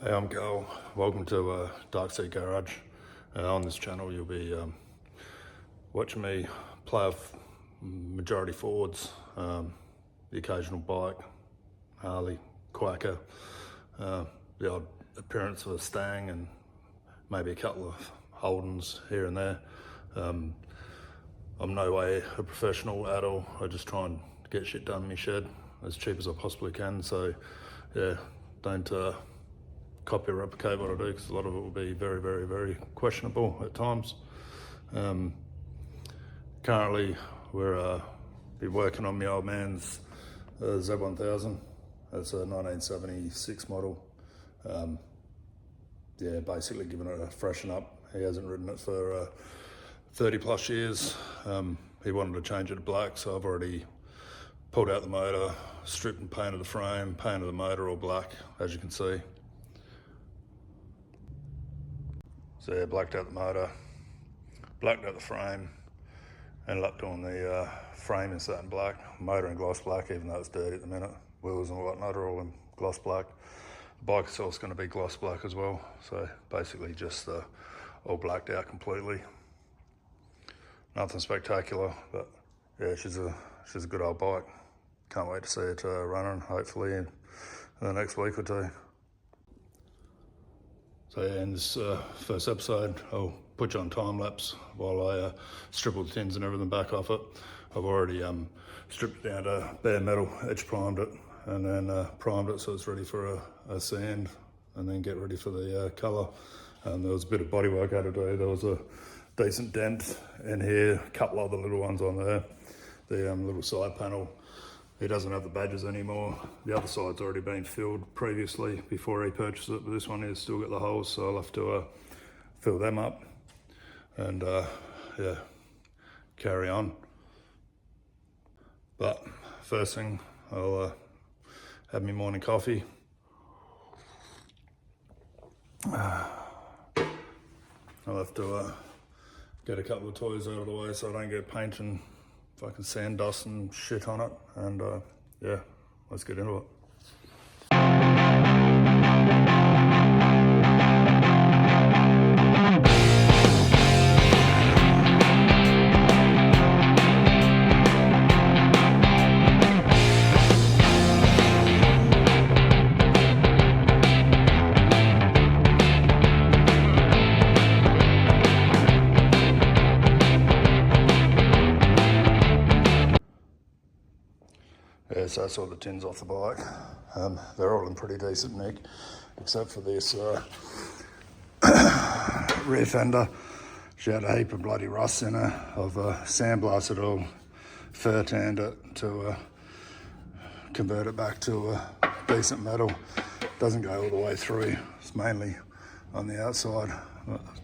Hey, I'm Gal. Welcome to Dark Sea Garage. On this channel, you'll be watching me play off majority Fords, the occasional bike, Harley, Quacker, the odd appearance of a Stang, and maybe a couple of Holdens here and there. I'm no way a professional at all. I just try and get shit done in my shed as cheap as I possibly can. So yeah, don't copy or replicate what I do, because a lot of it will be very, very, very questionable at times. Currently, we're been working on my old man's Z1000. It's a 1976 model. Yeah, basically giving it a freshen up. He hasn't ridden it for 30 plus years. He wanted to change it to black, so I've already pulled out the motor, stripped and painted the frame, painted the motor all black, as you can see. So yeah, blacked out the motor, blacked out the frame, ended up doing the frame in satin black, motor in gloss black, even though it's dirty at the minute. Wheels and whatnot are all in gloss black. The bike itself is going to be gloss black as well. So basically just all blacked out completely. Nothing spectacular, but yeah, she's a good old bike. Can't wait to see it running, hopefully in the next week or two. So yeah, in this first episode, I'll put you on time lapse while I strip all the tins and everything back off it. I've already stripped it down to bare metal, edge primed it, and then primed it so it's ready for a sand, and then get ready for the colour. There was a bit of body work I had to do. There was a decent dent in here, a couple other little ones on there. The little side panel, he doesn't have the badges anymore. The other side's already been filled previously before he purchased it, but this one has still got the holes, so I'll have to fill them up and yeah, carry on. But first thing, I'll have my morning coffee. I'll have to get a couple of toys out of the way so I don't get paint and fucking sand dust and shit on it, and yeah, let's get into it. Yeah, so that's all the tins off the bike. They're all in pretty decent nick, except for this rear fender. She had a heap of bloody rust in her. I've sandblasted it all, fur tanned it to convert it back to a decent metal. Doesn't go all the way through, it's mainly on the outside.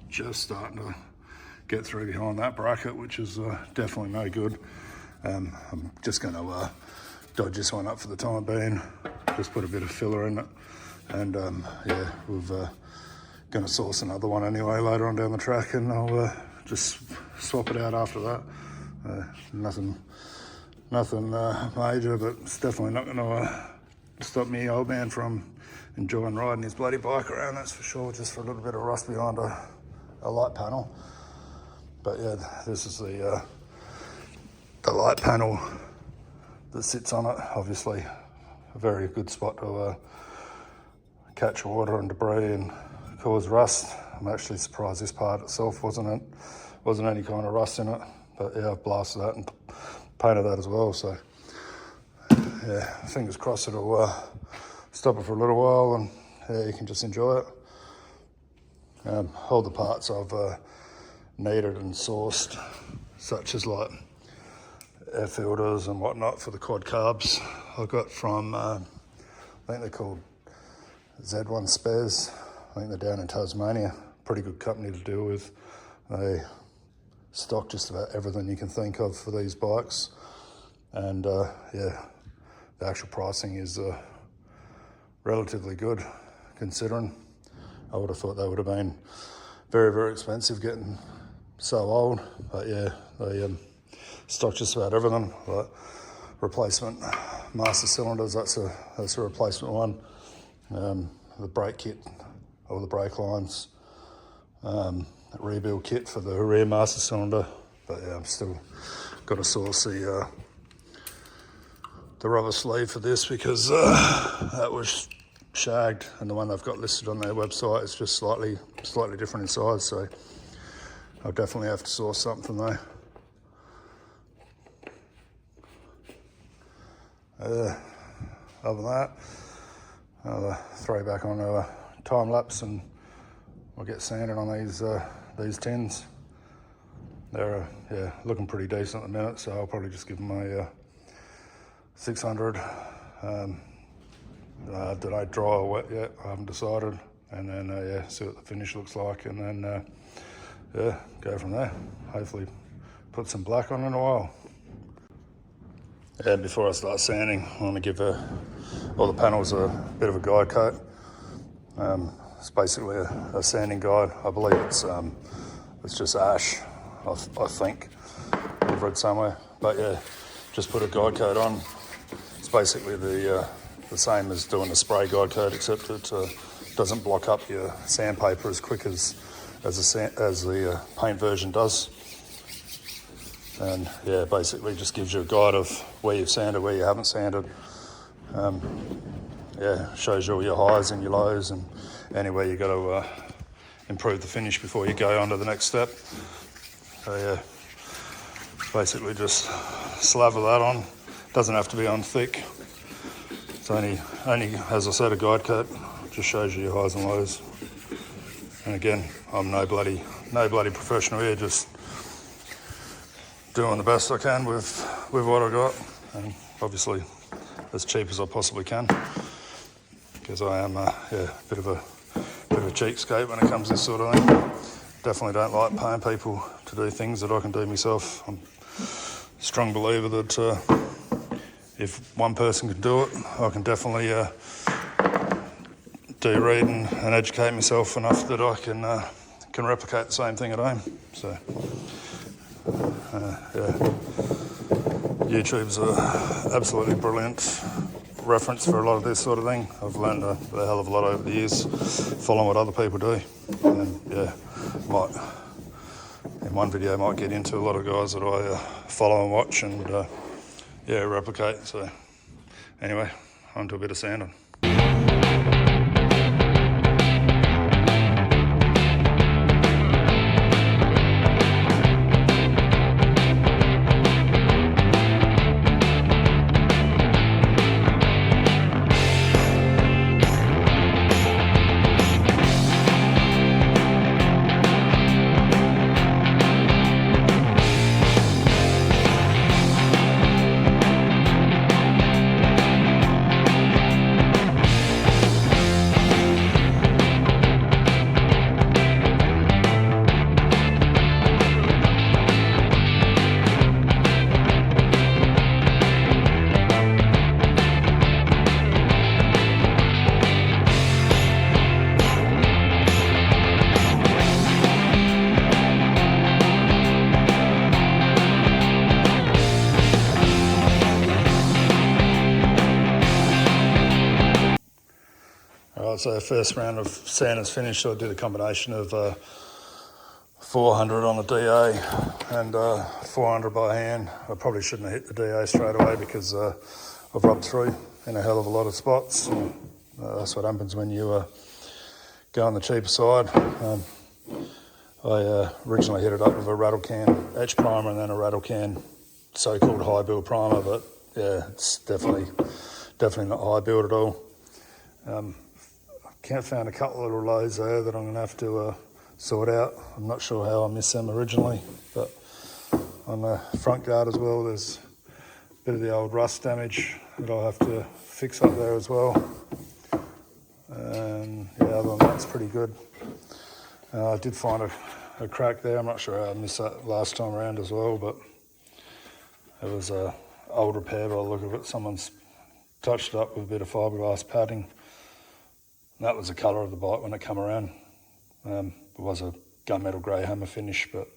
Just starting to get through behind that bracket, which is definitely no good. I'm just going to dodge this one up for the time being, just put a bit of filler in it, and yeah, we're going to source another one anyway later on down the track, and I'll just swap it out after that. Nothing major, but it's definitely not going to stop me old man from enjoying riding his bloody bike around, that's for sure. Just for a little bit of rust behind a light panel. But yeah, this is the light panel that sits on it. Obviously a very good spot to catch water and debris and cause rust. I'm actually surprised this part itself wasn't any kind of rust in it, but yeah, I've blasted that and painted that as well. So yeah, fingers crossed it'll stop it for a little while, and yeah, you can just enjoy it. All the parts I've needed and sourced, such as like air filters and whatnot for the quad carbs, I got from I think they're called Z1000 spares. I think they're down in Tasmania. Pretty good company to deal with. They stock just about everything you can think of for these bikes, and yeah, the actual pricing is relatively good considering. I would have thought they would have been very, very expensive getting so old, but yeah, they stock just about everything. Like replacement master cylinders, that's a replacement one. The brake kit all the brake lines, rebuild kit for the rear master cylinder. But yeah, I'm still got to source the rubber sleeve for this because that was shagged, and the one they've got listed on their website is just slightly different in size, so I'll definitely have to source something from there. Other than that, I'll throw back on a time lapse and I'll get sanded on these tins. They're looking pretty decent at the minute, so I'll probably just give them a 600. Did I dry or wet yet? I haven't decided. And then see what the finish looks like, and then go from there. Hopefully put some black on in a while. And before I start sanding, I want to give all the panels a bit of a guide coat. It's basically a sanding guide. I believe it's just ash, I think. I've read somewhere. But yeah, just put a guide coat on. It's basically the same as doing a spray guide coat, except it doesn't block up your sandpaper as quick as the paint version does. And yeah, basically just gives you a guide of where you've sanded, where you haven't sanded. Shows you all your highs and your lows and anywhere you got to improve the finish before you go on to the next step. So yeah, basically just slather that on. Doesn't have to be on thick. It's only as I said, a guide coat. Just shows you your highs and lows. And again, I'm no bloody professional here, just doing the best I can with what I got, and obviously as cheap as I possibly can, because I am a bit of a cheapskate when it comes to this sort of thing. Definitely don't like paying people to do things that I can do myself. I'm a strong believer that if one person can do it, I can definitely do read and educate myself enough that I can replicate the same thing at home. So YouTube's an absolutely brilliant reference for a lot of this sort of thing. I've learned a hell of a lot over the years following what other people do, and in one video I might get into a lot of guys that I follow and watch and replicate. So anyway, on to a bit of sanding. So the first round of sand is finished. So I did a combination of 400 on the DA and 400 by hand. I probably shouldn't have hit the DA straight away because I've rubbed through in a hell of a lot of spots. That's what happens when you go on the cheaper side. I originally hit it up with a rattle can etch primer and then a rattle can so-called high build primer, but yeah, it's definitely not high build at all. Found a couple of little lows there that I'm going to have to sort out. I'm not sure how I missed them originally, but on the front guard as well, there's a bit of the old rust damage that I'll have to fix up there as well. And other than that, it's pretty good. I did find a crack there. I'm not sure how I missed that last time around as well, but it was an old repair by the look of it. Someone's touched it up with a bit of fiberglass padding. That was the colour of the bike when it came around. It was a gunmetal grey hammer finish, but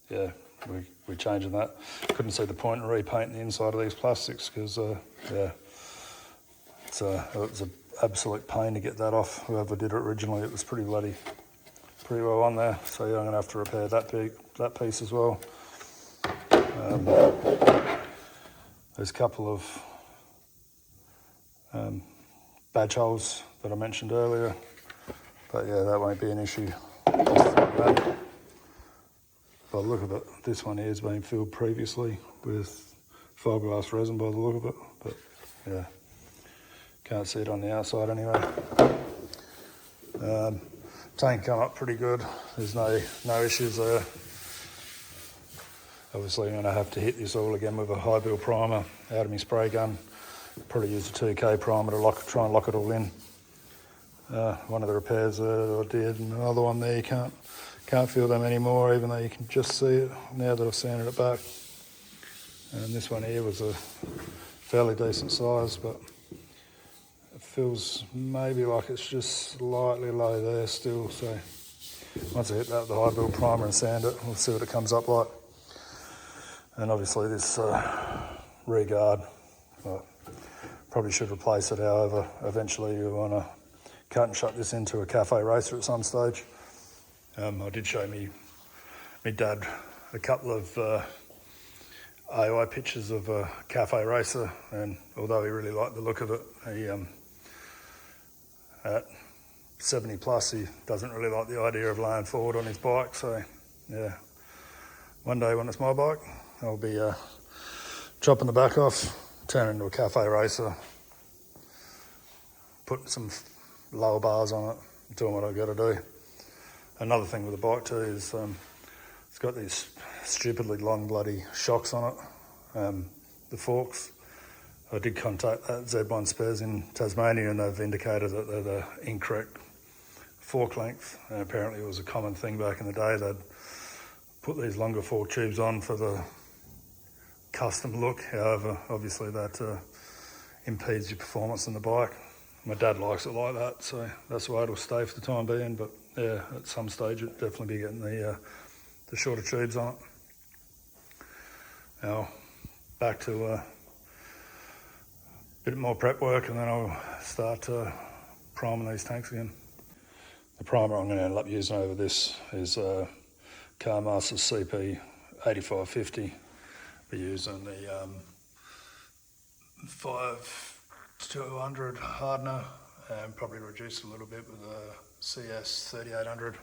yeah, we're changing that. Couldn't see the point in repainting the inside of these plastics because it's a absolute pain to get that off. Whoever did it originally, it was pretty well on there. So yeah, I'm gonna have to repair that piece as well. There's a couple of badge holes that I mentioned earlier, but yeah, that won't be an issue. By the look of it, this one here has been filled previously with fiberglass resin by the look of it, but yeah, can't see it on the outside anyway. Tank come up pretty good. There's no issues there. Obviously I'm going to have to hit this all again with a high build primer out of my spray gun. Probably use a 2K primer to try and lock it all in. One of the repairs that I did, and another one there, you can't feel them anymore, even though you can just see it now that I've sanded it back. And this one here was a fairly decent size, but it feels maybe like it's just slightly low there still. So once I hit that with the high build primer and sand it, we'll see what it comes up like. And obviously this rear guard, probably should replace it. However, eventually you want to cut and shut this into a cafe racer at some stage. I did show me dad a couple of AOI pictures of a cafe racer, and although he really liked the look of it, he at 70 plus, he doesn't really like the idea of laying forward on his bike. So yeah, one day when it's my bike, I'll be chopping the back off, turning into a cafe racer, putting some lower bars on it, doing what I've got to do. Another thing with the bike too is it's got these stupidly long bloody shocks on it, the forks. I did contact that Z1000 spares in Tasmania, and they've indicated that they're the incorrect fork length, and apparently it was a common thing back in the day. They'd put these longer fork tubes on for the custom look. However, obviously that impedes your performance on the bike. My dad likes it like that, so that's the way it'll stay for the time being. But yeah, at some stage it'll definitely be getting the shorter tubes on it. Now back to a bit more prep work, and then I'll start priming these tanks again. The primer I'm going to end up using over this is Car Masters CP 8550. We're using the 5200 hardener, and probably reduced a little bit with a CS 3800.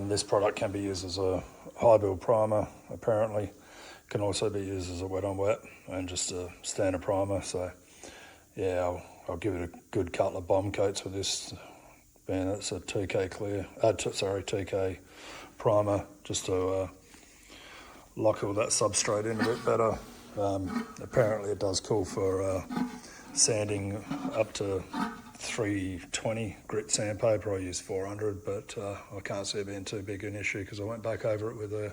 This product can be used as a high build primer, apparently. Can also be used as a wet on wet and just a standard primer. So yeah, I'll give it a good couple of bomb coats with this, being it's a 2K clear, 2K primer, just to lock all that substrate in a bit better. Apparently it does call for sanding up to 320 grit sandpaper. I use 400, but I can't see it being too big an issue because I went back over it with a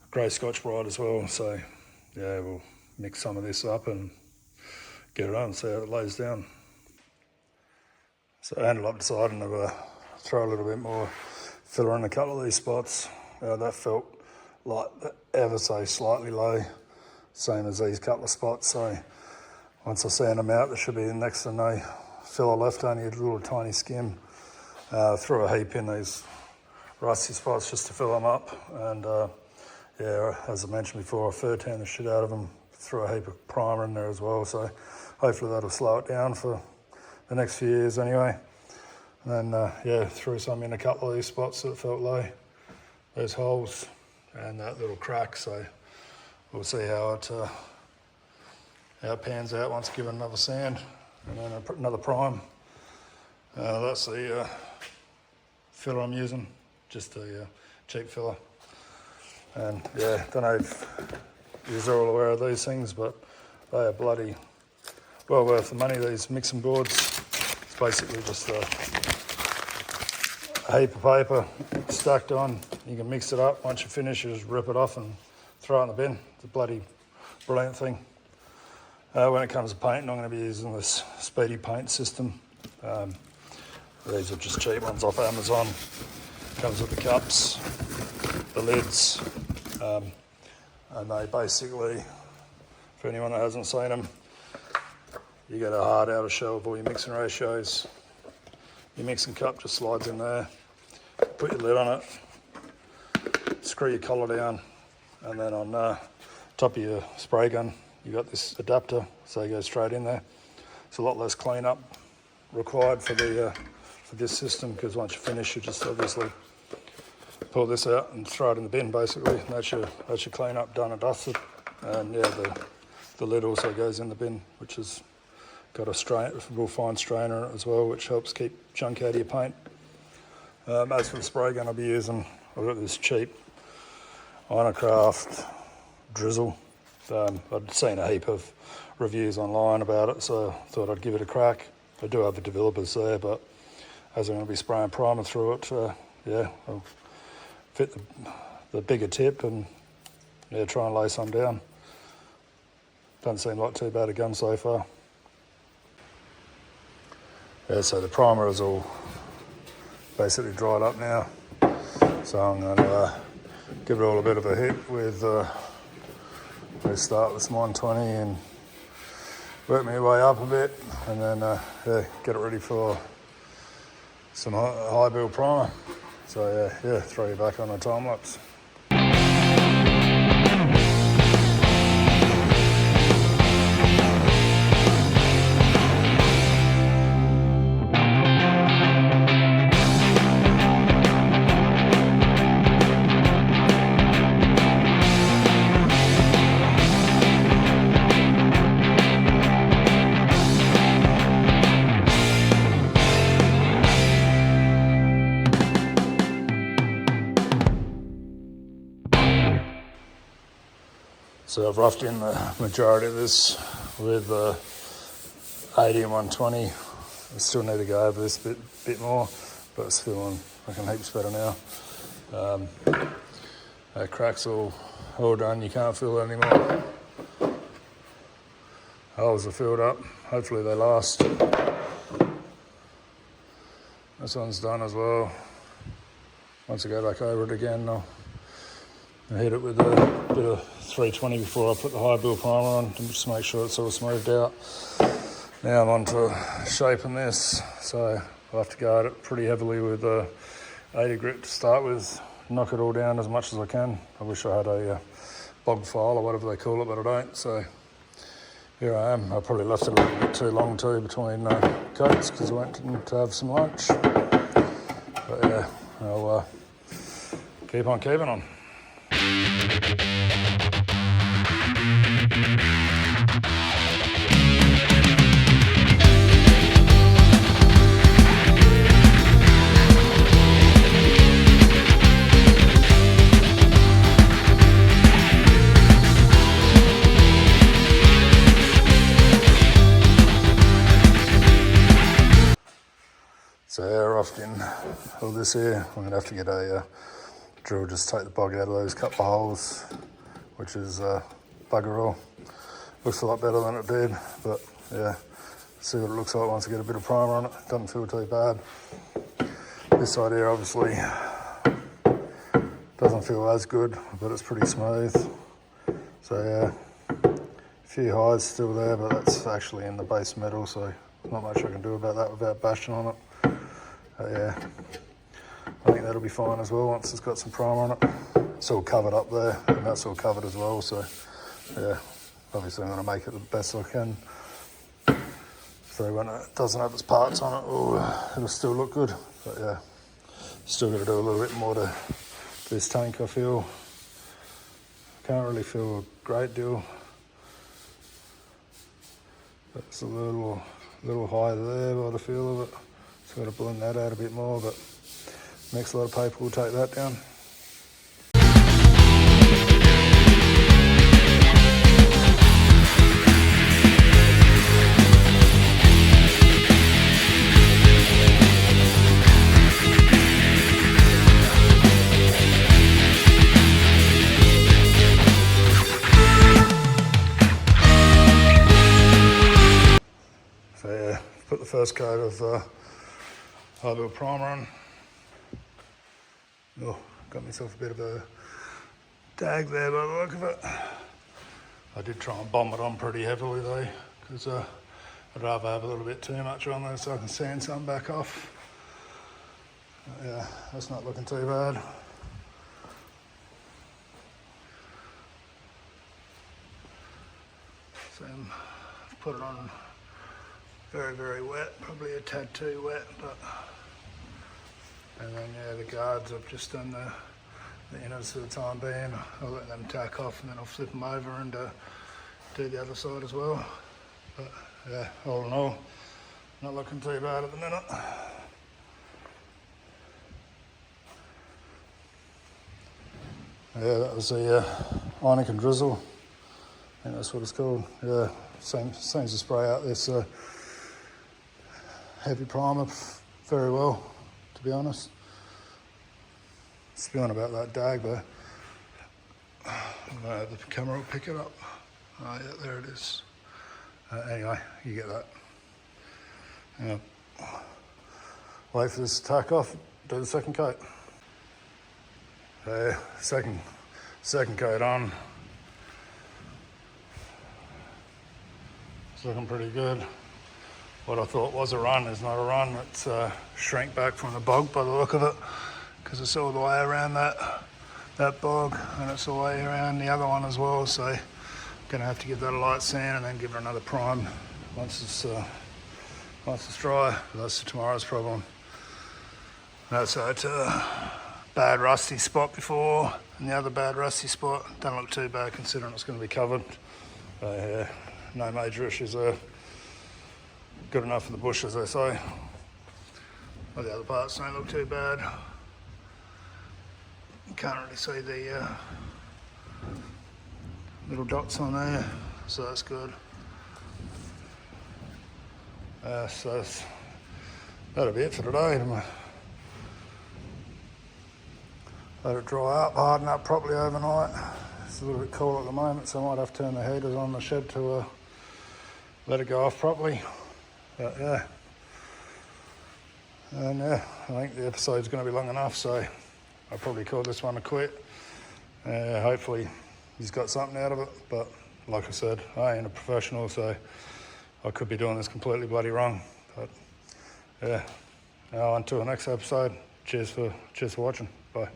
grey Scotch Brite as well. So yeah, we'll mix some of this up and get it on, see how it lays down. So I ended up deciding to throw a little bit more filler in a couple of these spots. That felt like ever so slightly low, same as these couple of spots. So once I sand them out, there should be next to no filler left, only a little tiny skim. Threw a heap in these rusty spots just to fill them up, and yeah, as I mentioned before, I fur-tanned the shit out of them. Threw a heap of primer in there as well, so hopefully that'll slow it down for the next few years anyway. And then yeah, threw some in a couple of these spots that felt low, those holes and that little crack. So we'll see how it pans out once given another sand and then another prime. That's the filler I'm using, just a cheap filler. And yeah, don't know if you're all aware of these things, but they are bloody well worth the money, these mixing boards. It's basically just a heap of paper stacked on. You can mix it up. Once you finish, you just rip it off and throw it in the bin. It's a bloody brilliant thing. When it comes to painting, I'm going to be using this Speedy Paint system. These are just cheap ones off Amazon. Comes with the cups, the lids, and they basically, for anyone that hasn't seen them, you get a hard outer shell of all your mixing ratios. Your mixing cup just slides in there. Put your lid on it. Screw your collar down, and then on top of your spray gun, you got this adapter, so you go straight in there. It's a lot less cleanup required for the for this system, because once you finish, you just obviously pull this out and throw it in the bin. Basically, that's your clean up done and dusted. And yeah, the lid also goes in the bin, which has got a real fine strainer in it as well, which helps keep junk out of your paint. As for the spray gun I'll be using, I've got this cheap Ironocraft drizzle. I'd seen a heap of reviews online about it, so I thought I'd give it a crack. I do have the developers there, but as I'm going to be spraying primer through it, yeah, I'll fit the bigger tip and yeah, try and lay some down. Doesn't seem like too bad a gun so far. Yeah, so the primer is all basically dried up now, so I'm going to give it all a bit of a hit with let's start with some 120 and work my way up a bit, and then yeah, get it ready for some high build primer. So yeah, throw you back on a time lapse. So I've roughed in the majority of this with 80 and 120. I still need to go over this a bit more, but it's feeling fucking heaps better now. That crack's all done, you can't feel it anymore. Holes are filled up, hopefully they last. This one's done as well. Once I go back over it again, I'll hit it with a bit of 320 before I put the high build primer on, just to make sure it's all smoothed out. Now I'm on to shaping this, so I'll have to go at it pretty heavily with 80 grit to start with, knock it all down as much as I can. I wish I had a bog file or whatever they call it, but I don't, so here I am. I probably left it a little bit too long too between coats, because I went to have some lunch. But yeah, I'll keep on keeping on. So yeah, roughed in all this here. I'm going to have to get a drill, just take the bog out of those couple of holes, which is bugger all. Looks a lot better than it did, but yeah, see what it looks like once I get a bit of primer on it. Doesn't feel too bad. This side here obviously doesn't feel as good, but it's pretty smooth. So yeah, a few highs still there, but that's actually in the base metal, so not much I can do about that without bashing on it. Yeah, I think that'll be fine as well once it's got some primer on it. It's all covered up there, and that's all covered as well, so yeah, obviously I'm going to make it the best I can. So when it doesn't have its parts on it, it'll still look good. But yeah, still got to do a little bit more to this tank, I feel. Can't really feel a great deal. That's a little high there by the feel of it. So got to blend that out a bit more, but next lot of paper will take that down. So yeah, put the first coat of high build primer on. Oh, got myself a bit of a dag there by the look of it. I did try and bomb it on pretty heavily though, because I'd rather have a little bit too much on there so I can sand some back off. Yeah, that's not looking too bad. So I've put it on very, very wet, probably a tad too wet, but, and then yeah, the guards, I've just done the inners for the time being. I'll let them tack off and then I'll flip them over and do the other side as well. But yeah, all in all, not looking too bad at the minute. Yeah, that was the Heineken Drizzle. I think that's what it's called. Yeah, seems to spray out this heavy primer very well, to be honest. Spewing about that dag though. The camera will pick it up. Oh yeah, there it is. Anyway, you get that. Yeah. Wait for this to tack off, do the second coat. Second coat on. It's looking pretty good. What I thought was a run is not a run. It's shrink back from the bog by the look of it, because it's all the way around that bog, and it's all the way around the other one as well. So I'm gonna have to give that a light sand and then give it another prime once it's dry. That's tomorrow's problem. That's a bad rusty spot before, and the other bad rusty spot don't look too bad considering it's going to be covered. Yeah, no major issues there. Good enough for the bush, as they say. Well, the other parts don't look too bad. You can't really see the little dots on there, so that's good. So that'll be it for today. Let it dry up, harden up properly overnight. It's a little bit cool at the moment, so I might have to turn the heaters on the shed to let it go off properly. But yeah, and yeah, I think the episode's going to be long enough, so I'll probably call this one a quit. Hopefully he's got something out of it, but like I said, I ain't a professional, so I could be doing this completely bloody wrong. But yeah, on to the next episode. Cheers for watching. Bye.